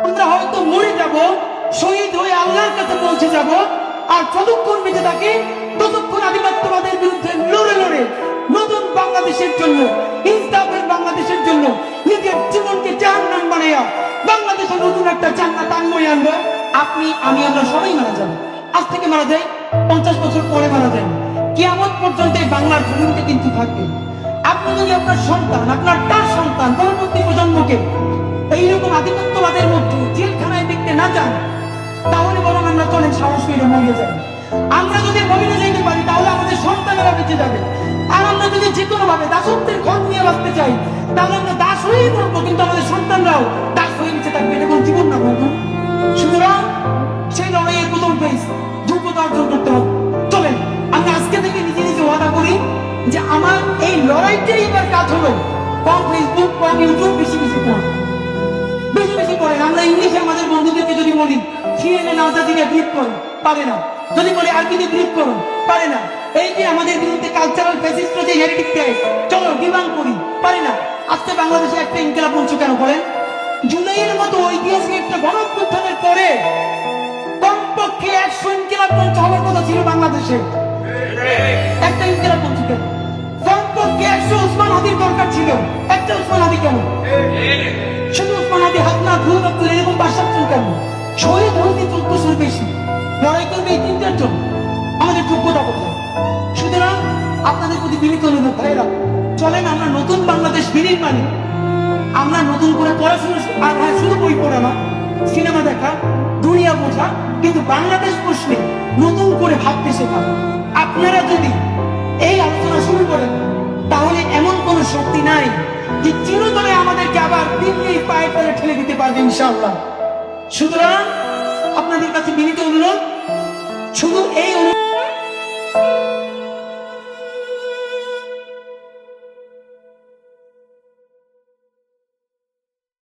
আমরা হয়তো মরে যাব, শহীদ হয়ে আল্লাহর কাছে পৌঁছে যাব, আর যতক্ষণ বেঁচে থাকি ততক্ষণ আধিপত্যবাদের বিরুদ্ধে লড়ে লড়ে নতুন বাংলাদেশের জন্য, ইনসাফের বাংলাদেশের জন্য নিজের জীবনকে জাহান্নাম বানাইয়া বাংলাদেশে নতুন একটা জান্নাত আনবই আনবো। আপনি, আমি, আমরা সবাই মারা যাব। আজ থেকে মারা যাই, 50 বছর পরে মারা যাই, কিয়ামত পর্যন্ত এই বাংলার জমিনটা কিন্তু থাকবে। আপনি যদি আপনার সন্তান, আপনার তার সন্তান, পরবর্তী প্রজন্মকে এইরকম আধিপত্যবাদের মধ্যে জেলখানায় দেখতে না চান, তাহলে বরং আমরা চলেন সাহস করে মরিয়ে যাই। আমরা যদি মরিয়ে যেতে পারি তাহলে আমাদের সন্তানেরা বেঁচে যাবে। আর আমরা যদি যে কোনো ভাবে দাসত্বের ঘর নিয়ে বাঁচতে চাই, তাহলে আমরা দাস হয়েই মরবো, কিন্তু আমাদের সন্তানরাও দাস হয়ে বেঁচে থাকবে। এটা কোন জীবন না বলুন? সুতরাং সেই লড়াইয়ের প্রথম ফেজ যোগ্যতা অর্জন করতে হবে। চলেন আমরা আজকে থেকে নিজে নিজে ওয়াদা করি যে আমার এই লড়াইটাই এবার কাজ হলো। কম ফেসবুক, কম ইউটিউব, বেশি বেশি পড়, বেশি বেশি পড়েন। আমরা ইংলিশে আমাদের বন্ধুদেরকে যদি বলি সিএনএ আজাদিকে ব্রিফ করুন, পারে না। যদি বলি আরবিতে ব্রিফ করুন, পারে না। এই যে আমাদের বিরুদ্ধে কালচারাল ফ্যাসিস্ট যে হেরিটিক দেয়, চলো ডিমান্ড করি, পারে না। আজকে বাংলাদেশে একটা ইনকিলাব মঞ্চ কেন করেন? জুলাইয়ের মতো ঐতিহাসিক একটা গণঅভ্যুত্থানের পরে কমপক্ষে 100 ইনকিলাব মঞ্চ হওয়ার কথা ছিল বাংলাদেশে। একটা ইনকিলাব মঞ্চ কেন? কমপক্ষে 100 ওসমান হাদির দরকার ছিল, একটা ওসমান হাদি কেন? শুধু ওসমান হাদি, হাসনা, খুন, আব্দুল, এরকম 5-7 কেন? শহীদ হয়েছে 1400 বেশি। লড়াই করবে এই 3-4 জন। আমাদের যোগ্যতা কোথায়? সুতরাং আপনাদের প্রতি বিনীত অনুরোধ, ভাইরা চলেন আমরা নতুন বাংলাদেশ বিনির্মাণে আমরা নতুন করে পড়াশোনা, আর হ্যাঁ শুধু বই পড়া না, সিনেমা দেখা, দুনিয়া বোঝা, কিন্তু বাংলাদেশ প্রশ্নে নতুন করে ভাবতে শেখা। আপনারা যদি এই আলোচনা শুরু করেন তাহলে এমন কোন শক্তি নাই যে চিরতরে আমাদেরকে আবার দিল্লির পায়ে তলে ঠেলে দিতে পারবে ইনশাআল্লাহ। সুতরাং আপনাদের কাছে বিনীত